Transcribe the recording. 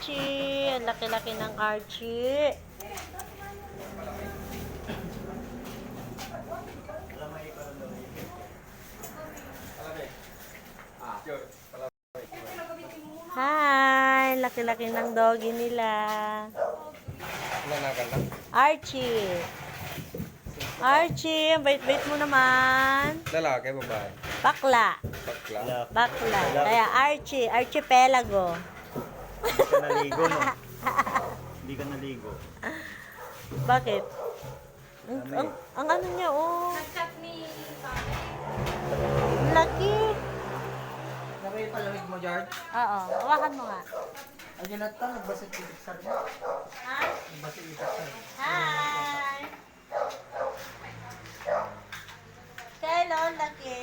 Archie. Ang laki-laki ng Archie. Hi! Laki-laki ng doggy nila. Archie. Archie, ang bait-bait mo naman. Lalaki, babae. Bakla. Bakla. Bakla. Kaya Archie. Archipelago. Hindi ka naligo, no? Hindi ka naligo. Bakit? Ang ano niya, oh. Nag-chat ni Ang laki. Sabi yung palamig mo, George? Oo, hawakan mo nga. Ayun na ito, nagbasag yung sar mo. Ha? Nagbasag yung sar. Hi! Hello, laki.